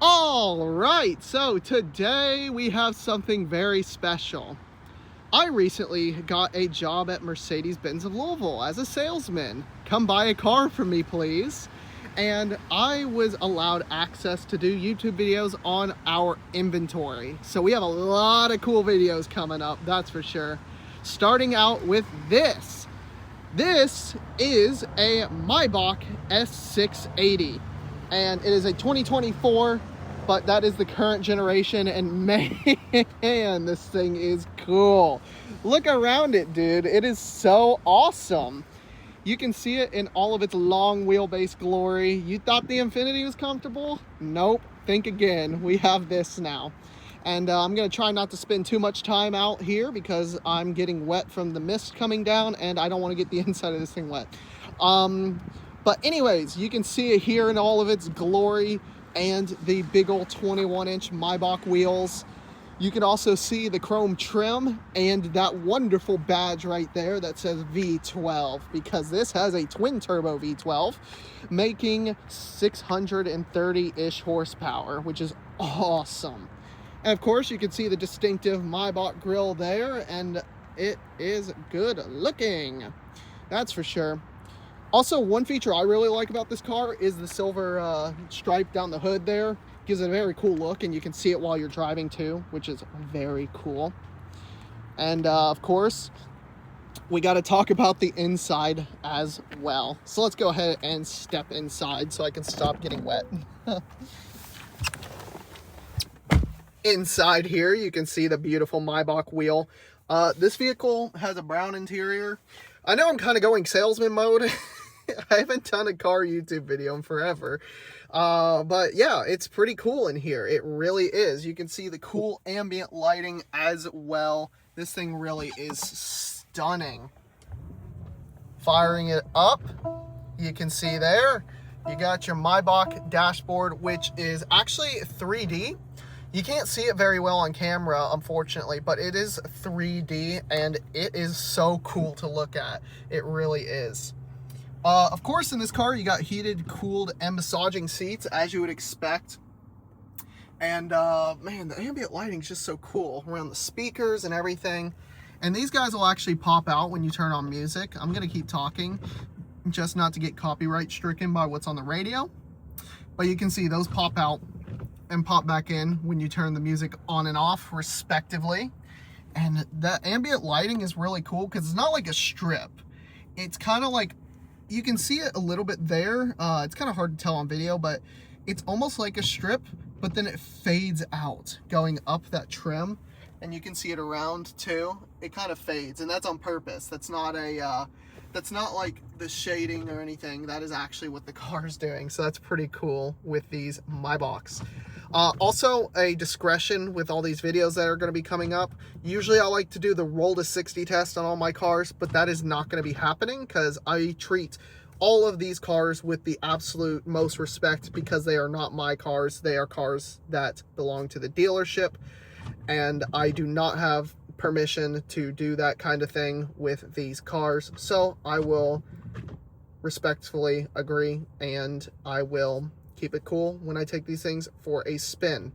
All right, so today we have something very special. I recently got a job at Mercedes-Benz of Louisville as a salesman. Come buy a car from me, please. And I was allowed access to do YouTube videos on our inventory. So we have a lot of cool videos coming up, that's for sure. Starting out with this. This is a Maybach S680. And it is a 2024, but that is the current generation, and man, this thing is cool. Look around it, dude. It is so awesome. You can see it in all of its long wheelbase glory. You thought the Infinity was comfortable? Nope. Think again. We have this now. And I'm going to try not to spend too much time out here because I'm getting wet from the mist coming down, and I don't want to get the inside of this thing wet. But anyways, you can see it here in all of its glory and the big old 21-inch Maybach wheels. You can also see the chrome trim and that wonderful badge right there that says V12, because this has a twin turbo V12 making 630-ish horsepower, which is awesome. And of course, you can see the distinctive Maybach grille there, and it is good looking. That's for sure. Also, one feature I really like about this car is the silver stripe down the hood there. Gives it a very cool look, and you can see it while you're driving too, which is very cool. And of course, we got to talk about the inside as well. So let's go ahead and step inside so I can stop getting wet. Inside here, you can see the beautiful Maybach wheel. This vehicle has a brown interior. I know I'm kind of going salesman mode. I haven't done a car YouTube video in forever. But yeah, it's pretty cool in here. It really is. You can see the cool ambient lighting as well. This thing really is stunning. Firing it up, you can see there, you got your Maybach dashboard, which is actually 3D. You can't see it very well on camera, unfortunately, but it is 3D, and it is so cool to look at. It really is. Of course, in this car, you got heated, cooled, and massaging seats, as you would expect. And, man, the ambient lighting is just so cool around the speakers and everything. And these guys will actually pop out when you turn on music. I'm going to keep talking, just not to get copyright stricken by what's on the radio. But you can see those pop out and pop back in when you turn the music on and off, respectively. And that ambient lighting is really cool because it's not like a strip. It's kind of like, you can see it a little bit there. It's kind of hard to tell on video, but it's almost like a strip, but then it fades out going up that trim, and you can see it around too. It kind of fades, and that's on purpose. That's not a that's not like the shading or anything. That is actually what the car is doing. So that's pretty cool with these Maybachs. Also, a discretion with all these videos that are going to be coming up. Usually I like to do the roll to 60 test on all my cars, but that is not going to be happening because I treat all of these cars with the absolute most respect because they are not my cars. They are cars that belong to the dealership, and I do not have permission to do that kind of thing with these cars. So I will respectfully agree, and I will keep it cool when I take these things for a spin.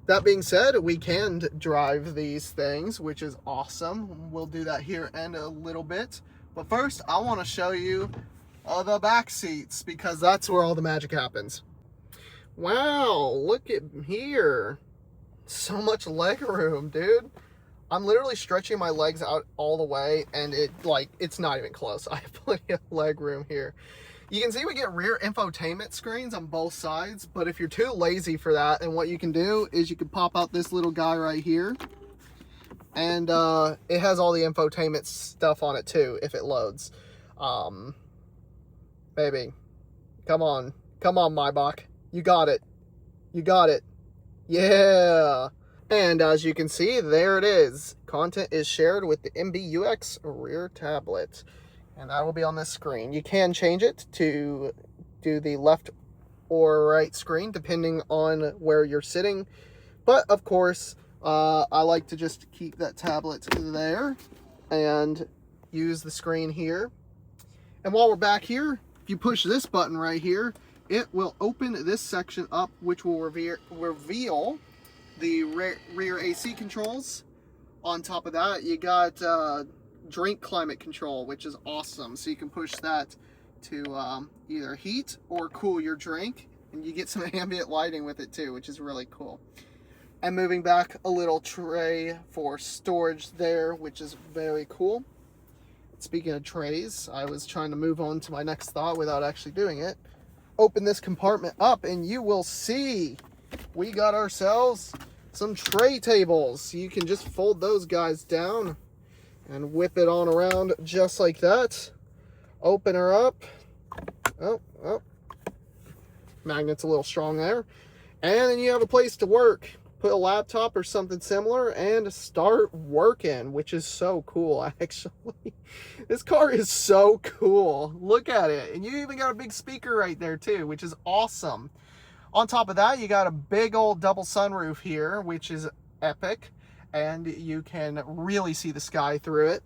That being said, we can drive these things, which is awesome. We'll do that here in a little bit. But first, I want to show you the back seats, because that's where all the magic happens. Wow, look at here. So much leg room, dude. I'm literally stretching my legs out all the way, and it's not even close. I have plenty of leg room here. You can see we get rear infotainment screens on both sides, but if you're too lazy for that, and what you can do is you can pop out this little guy right here, and it has all the infotainment stuff on it too, if it loads. Baby, come on, Maybach, you got it, yeah. And as you can see, there it is. Content is shared with the MBUX rear tablet, and that will be on this screen. You can change it to do the left or right screen, depending on where you're sitting. But, of course, I like to just keep that tablet there and use the screen here. And while we're back here, if you push this button right here, it will open this section up, which will reveal the rear AC controls. On top of that, you got drink climate control, which is awesome. So you can push that to either heat or cool your drink, and you get some ambient lighting with it too, which is really cool. And moving back, a little tray for storage there, which is very cool. Speaking of trays, I was trying to move on to my next thought without actually doing it. Open this compartment up and you will see we got ourselves some tray tables. You can just fold those guys down and whip it on around just like that. Open her up. Oh. Magnet's a little strong there. And then you have a place to work. Put a laptop or something similar and start working, which is so cool, actually. This car is so cool. Look at it. And you even got a big speaker right there too, which is awesome. On top of that, you got a big old double sunroof here, which is epic. And you can really see the sky through it.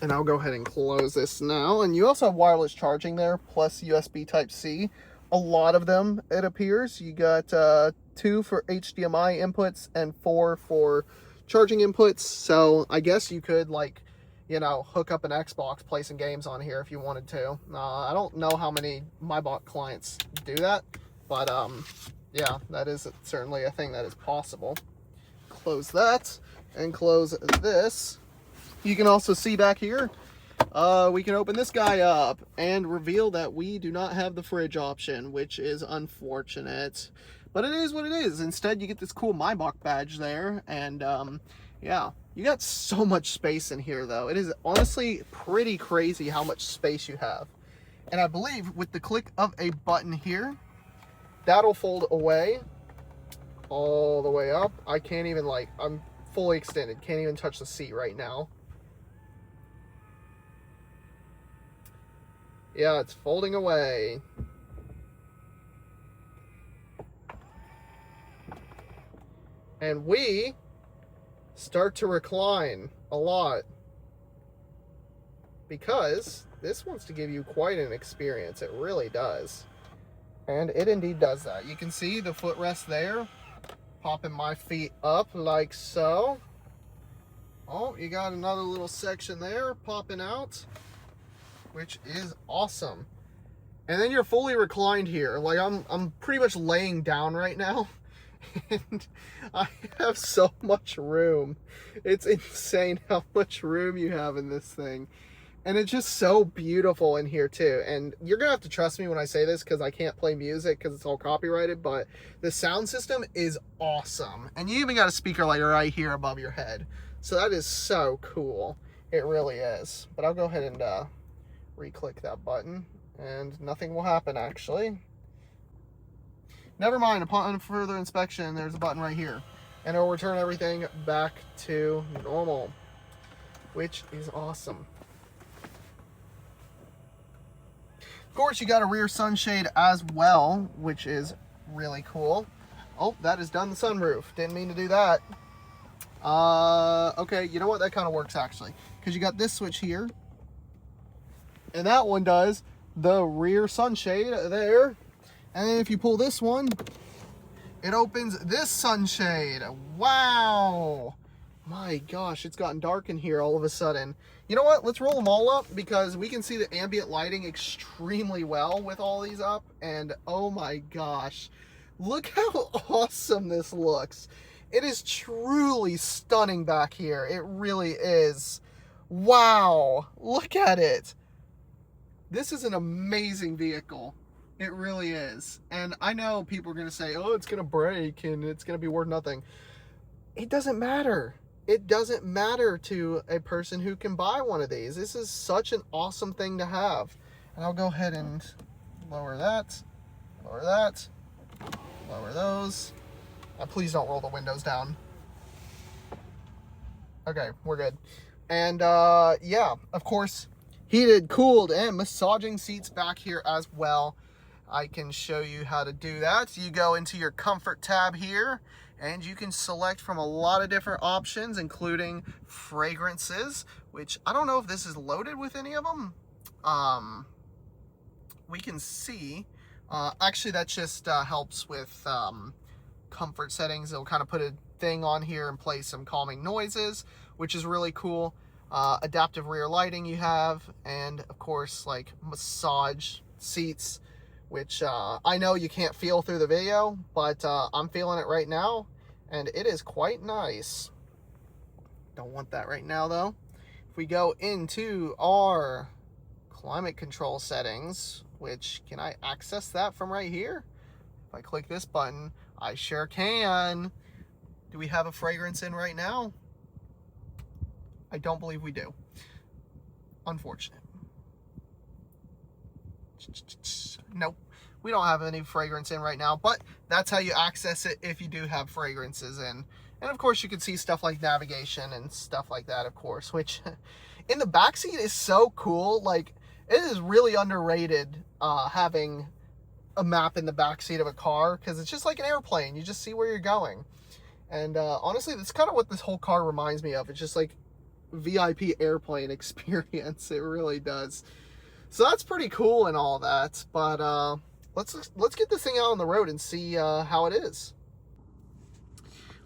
And I'll go ahead and close this now. And you also have wireless charging there, plus USB Type-C. A lot of them, it appears. You got 2 for HDMI inputs and 4 for charging inputs. So I guess you could, like, you know, hook up an Xbox, play some games on here if you wanted to. I don't know how many Maybach clients do that, but yeah, that is certainly a thing that is possible. Close that and close this. You can also see back here, we can open this guy up and reveal that we do not have the fridge option, which is unfortunate. But it is what it is. Instead, you get this cool Maybach badge there. And yeah, you got so much space in here, though. It is honestly pretty crazy how much space you have. And I believe with the click of a button here, that'll fold away all the way up. I can't even, like, I'm fully extended. Can't even touch the seat right now. Yeah, it's folding away. And we start to recline a lot, because this wants to give you quite an experience. It really does. And it indeed does that. You can see the footrest there, popping my feet up like so. Oh, you got another little section there popping out, which is awesome. And then you're fully reclined here. Like I'm pretty much laying down right now. And I have so much room. It's insane how much room you have in this thing. And it's just so beautiful in here too. And you're gonna have to trust me when I say this, because I can't play music because it's all copyrighted, but the sound system is awesome. And you even got a speaker like right here above your head. So that is so cool. It really is. But I'll go ahead and re-click that button and nothing will happen, actually. Never mind, upon further inspection, there's a button right here. And it'll return everything back to normal, which is awesome. Of course, you got a rear sunshade as well, which is really cool. Oh, that is done the sunroof. Didn't mean to do that. Okay, you know what? That kind of works, actually. Because you got this switch here. And that one does the rear sunshade there. And then if you pull this one, it opens this sunshade. Wow. My gosh, it's gotten dark in here all of a sudden. You know what? Let's roll them all up, because we can see the ambient lighting extremely well with all these up. And oh my gosh, look how awesome this looks. It is truly stunning back here. It really is. Wow. Look at it. This is an amazing vehicle. It really is. And I know people are going to say, oh, it's going to break and it's going to be worth nothing. It doesn't matter. It doesn't matter to a person who can buy one of these. This is such an awesome thing to have. And I'll go ahead and lower that, lower those. Please don't roll the windows down. Okay, we're good. And yeah, of course, heated, cooled, and massaging seats back here as well. I can show you how to do that. You go into your comfort tab here, and you can select from a lot of different options, including fragrances, which I don't know if this is loaded with any of them. We can see Actually, that just helps with comfort settings. It'll kind of put a thing on here and play some calming noises, which is really cool. Adaptive rear lighting you have, and of course, like massage seats, which I know you can't feel through the video, but I'm feeling it right now, and it is quite nice. Don't want that right now, though. If we go into our climate control settings, which, can I access that from right here? If I click this button, I sure can. Do we have a fragrance in right now? I don't believe we do. Unfortunate. Nope. We don't have any fragrance in right now, but that's how you access it if you do have fragrances in. And of course you can see stuff like navigation and stuff like that, of course, which in the backseat is so cool. Like, it is really underrated having a map in the backseat of a car, because it's just like an airplane. You just see where you're going. And honestly, that's kind of what this whole car reminds me of. It's just like VIP airplane experience. It really does. So that's pretty cool and all that, but let's get this thing out on the road and see how it is.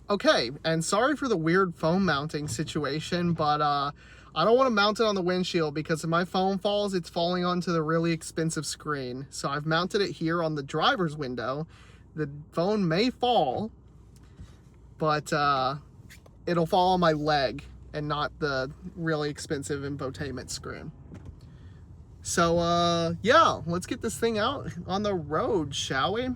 Okay, and sorry for the weird phone mounting situation, but I don't want to mount it on the windshield, because if my phone falls, it's falling onto the really expensive screen. So I've mounted it here on the driver's window. The phone may fall, but it'll fall on my leg and not the really expensive infotainment screen. So yeah, let's get this thing out on the road, shall we?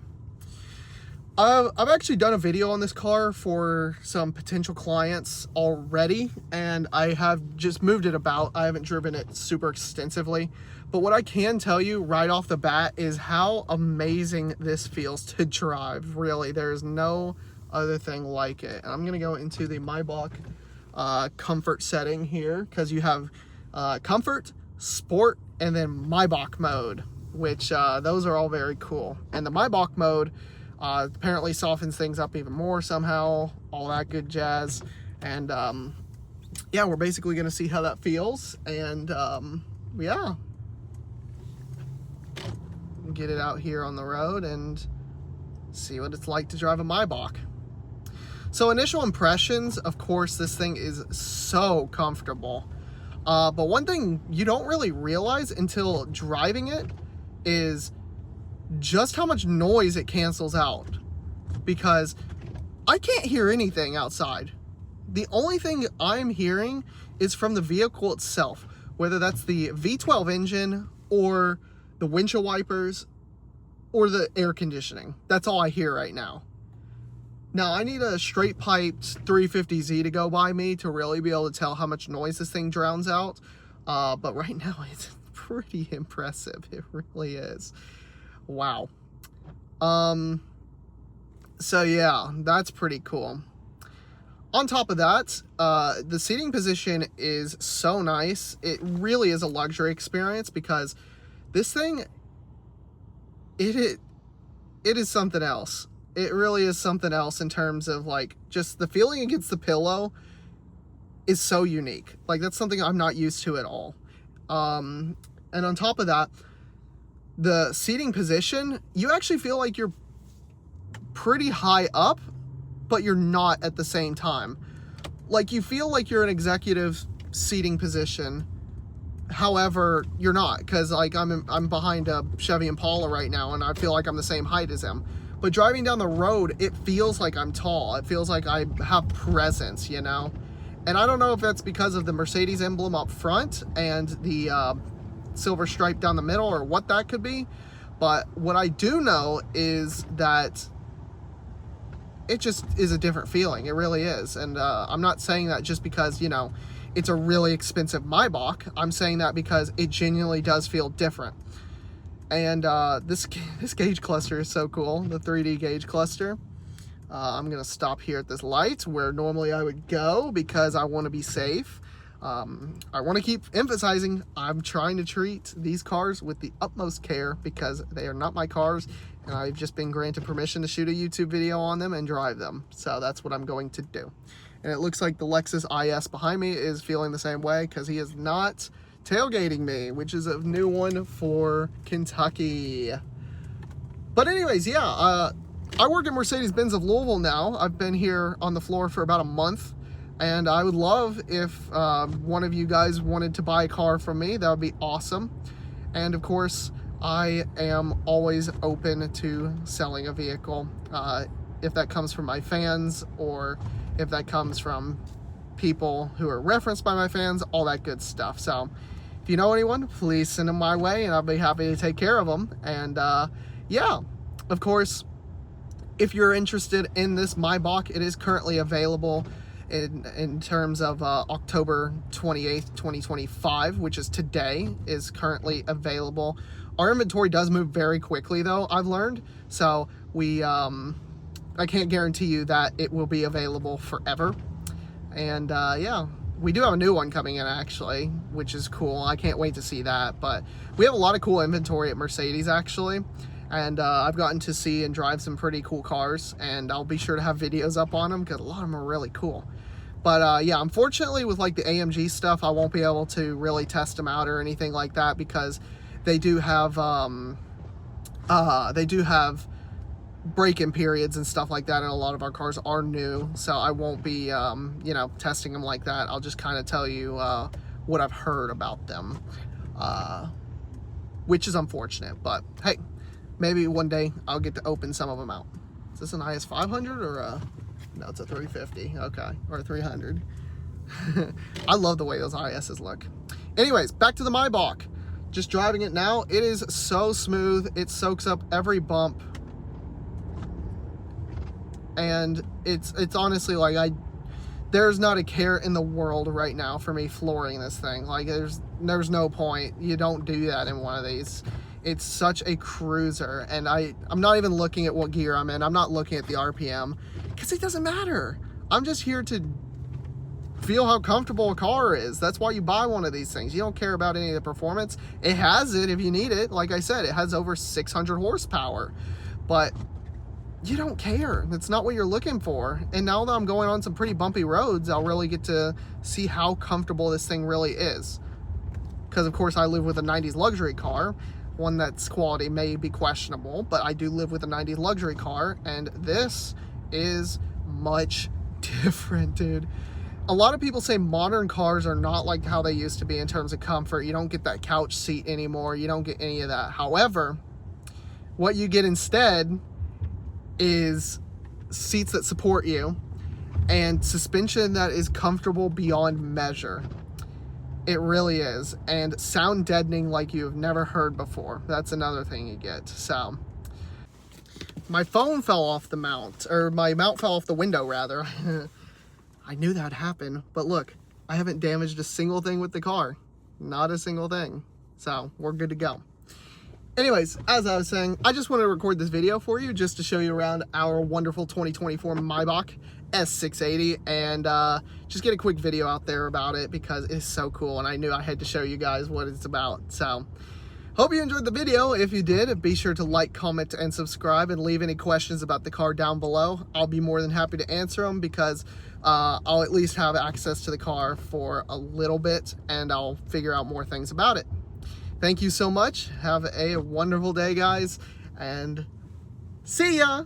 I've actually done a video on this car for some potential clients already, and I have just moved it about. I haven't driven it super extensively, but what I can tell you right off the bat is how amazing this feels to drive. Really, there's no other thing like it. And I'm gonna go into the Maybach comfort setting here, because you have comfort, sport, and then Maybach mode, which those are all very cool. And the Maybach mode apparently softens things up even more somehow, all that good jazz. And yeah, we're basically gonna see how that feels, and yeah, get it out here on the road and see what it's like to drive a Maybach. So initial impressions, of course, this thing is so comfortable. But one thing you don't really realize until driving it is just how much noise it cancels out. Because I can't hear anything outside. The only thing I'm hearing is from the vehicle itself, whether that's the V12 engine or the windshield wipers or the air conditioning. That's all I hear right now. Now, I need a straight piped 350Z to go by me to really be able to tell how much noise this thing drowns out. But right now, it's pretty impressive. It really is. Wow. So yeah, that's pretty cool. On top of that, the seating position is so nice. It really is a luxury experience, because this thing, it is something else. It really is something else in terms of, like, just the feeling against the pillow is so unique. Like, that's something I'm not used to at all. And on top of that, the seating position, you actually feel like you're pretty high up, but you're not at the same time. Like, you feel like you're in executive seating position. However, you're not, because like I'm behind a Chevy Impala right now, and I feel like I'm the same height as him. But driving down the road, it feels like I'm tall. It feels like I have presence, you know? And I don't know if that's because of the Mercedes emblem up front and the silver stripe down the middle, or what that could be. But what I do know is that it just is a different feeling. It really is. And I'm not saying that just because, you know, it's a really expensive Maybach. I'm saying that because it genuinely does feel different. And this gauge cluster is so cool, the 3D gauge cluster. I'm gonna stop here at this light where normally I would go, because I want to be safe. I want to keep emphasizing I'm trying to treat these cars with the utmost care, because they are not my cars, and I've just been granted permission to shoot a YouTube video on them and drive them. So that's what I'm going to do. And it looks like the Lexus IS behind me is feeling the same way, because he is not tailgating me, which is a new one for Kentucky. But anyways, yeah, I work at Mercedes-Benz of Louisville now. I've been here on the floor for about a month, and I would love if one of you guys wanted to buy a car from me. That would be awesome. And of course, I am always open to selling a vehicle, if that comes from my fans or if that comes from people who are referenced by my fans, all that good stuff. So if you know anyone, please send them my way, and I'll be happy to take care of them. And yeah, of course, if you're interested in this Maybach, it is currently available in terms of October 28th, 2025, which is today, is currently available. Our inventory does move very quickly, though, I've learned. So we, I can't guarantee you that it will be available forever. And yeah, we do have a new one coming in, actually, which is cool. I can't wait to see that. But we have a lot of cool inventory at Mercedes, actually. And I've gotten to see and drive some pretty cool cars, and I'll be sure to have videos up on them because a lot of them are really cool. But yeah, unfortunately with like the AMG stuff, I won't be able to really test them out or anything like that because they do have break-in periods and stuff like that, and a lot of our cars are new, so I won't be you know, testing them like that. I'll just kind of tell you what I've heard about them, which is unfortunate, but hey, maybe one day I'll get to open some of them out. Is this an IS 500 or a... No, it's a 350. Okay, or a 300. I love the way those ISs look. Anyways, back to the Maybach. Just driving it now, it is so smooth. It soaks up every bump, and it's honestly like there's not a care in the world right now for me flooring this thing. Like there's no point. You don't do that in one of these. It's such a cruiser, and I'm not even looking at what gear I'm in. I'm not looking at the RPM because it doesn't matter. I'm just here to feel how comfortable a car is. That's why you buy one of these things. You don't care about any of the performance. It has it if you need it. Like I said, it has over 600 horsepower, but you don't care. That's not what you're looking for. And now that I'm going on some pretty bumpy roads, I'll really get to see how comfortable this thing really is. Because of course I live with a 90s luxury car, one that's quality may be questionable, but I do live with a 90s luxury car, and this is much different, dude. A lot of people say modern cars are not like how they used to be in terms of comfort. You don't get that couch seat anymore. You don't get any of that. However, what you get instead is seats that support you and suspension that is comfortable beyond measure. It really is. And sound deadening like you've never heard before. That's another thing you get. So my phone fell off the mount, or my mount fell off the window rather. I knew that'd happen, but look, I haven't damaged a single thing with the car. Not a single thing. So we're good to go. Anyways, as I was saying, I just wanted to record this video for you just to show you around our wonderful 2024 Maybach S680, and just get a quick video out there about it because it's so cool, and I knew I had to show you guys what it's about. So hope you enjoyed the video. If you did, be sure to like, comment, and subscribe, and leave any questions about the car down below. I'll be more than happy to answer them because I'll at least have access to the car for a little bit, and I'll figure out more things about it. Thank you so much. Have a wonderful day, guys, and see ya!